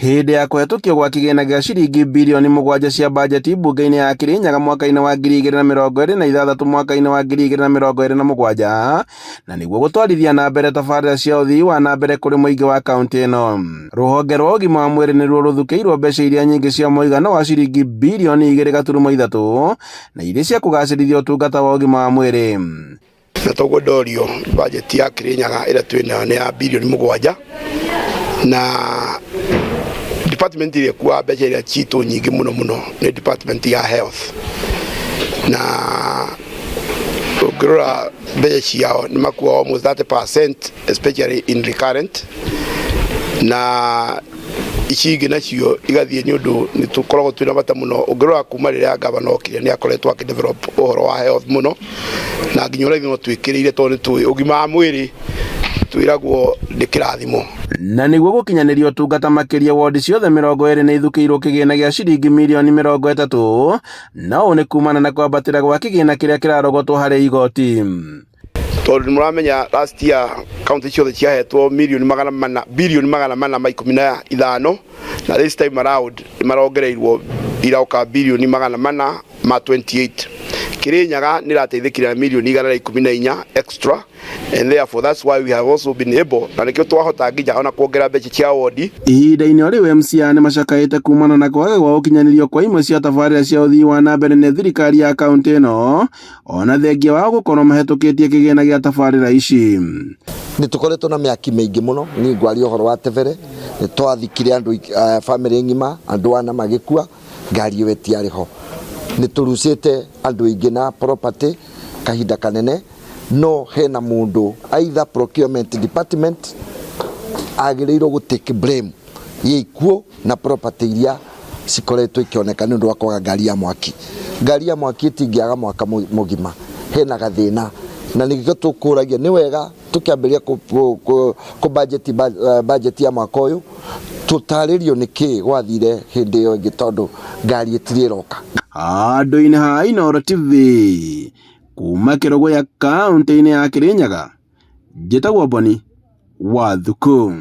Hĩndĩ ya kũhetũkio gwa kĩgĩna gĩa ciringi birioni 7 cia bajeti mbunge-inĩ ya Kirinyaga mwaka-inĩ wa 2026 mwaka-inĩ wa 2027 na nĩguo gũtwarithia na mbere tabarĩra cia ũthii wa na mbere kũrĩ mũingĩ wa kaunti ĩno. Rũhonge rwa ũgima wa mwĩrĩ nĩruo rũthukĩirwo mbeca iria nyingĩ cia mũigana wa ciringi birioni 2.3 na iria cia kũgacĩrithia ũtungata wa ũgima wa mwĩrĩ. Na toguo ndorio bajeti ya Kirinyaga ĩrĩa twĩnayo nĩ ya birioni 7 na department ile kwa mbeca iria citũ nyingĩ mũno nĩ department ya health, na ũngĩrora mbeca ciao nĩ makuwa almost 30% especially in recurrent, na ici ingĩ nacio igathiĩ nĩ ũndũ nĩ tũkoragwo twĩna bata mũno. Ũngĩrora kuma rĩrĩa gavana okire nĩ akoretwo akĩdevelop ũhoro wa health mũno, na nginya ũrĩa twĩkĩrĩire tondũ nĩ tũĩ ũgima wa mwĩrĩ twĩragwo nĩ kĩrathimo. Na nĩguo gũkinyanĩria ũtungata makĩria wodi ciothe 20 nĩ ithukĩirwo kĩgĩna gĩa ciringi mirioni 30, na ũũ nĩ kumana na kwambatĩra gwa kĩgĩna kĩrĩa kĩrarogotwo harĩ igoti. Tondũ nĩ mũramenya last year kaunti ciothe ciahetwo birioni 415, na this time around nĩ marongereirwo iroka birioni 428. Kirinyaga nĩ rateithĩkire na milioni 114 extra, and therefore that's why we have also been able na nĩkĩo twahota nginya ona kuongerera mbeca cia wodi. Ihinda-inĩ rĩu MCA nĩ macakaĩte kumana na kwaga gwa ũkinyanĩrio kwa imwe cia tabarĩra cia ũthii wa na mbere nĩ thirikari ya kaunti ĩno, ona thengia wao gũkorwo mahetũkĩtie kĩgĩna gĩa tabarĩra ici. Nĩ tũkoretwo na mĩaki mĩingĩ mũno, nĩ ngwaria ũhoro wa tebere, nĩ twathikire andũ famĩlĩ ng'ima, andũ ana magĩkua, ngari ĩyo ĩtiarĩ ho. Nĩ tũrucĩte andũ aingĩ na property kahinda kanene, no hena mũndũ either procurement department agĩrĩirwo gũtake blame ya ikuũ na property iria cikoretwo ikĩoneka nĩ ũndũ wa kwaga ngari ya mwaki. Ngari ya mwaki ĩtingĩaga mwaka mũgima, hena gathĩna, na nĩkĩo tũkũragia nĩ wega tũkĩambĩrĩria budget ya mwaka ũyũ tũtarĩrio nĩkĩ gwathire hĩndĩ ĩyo ĩngĩ tondũ ngari ĩtirĩ ĩroka. Handũ-inĩ ha Inooro TV kuma Kĩrũgũ ya kaunti-inĩ ya Kirinyaga, njĩtagwo Boni Wathuku.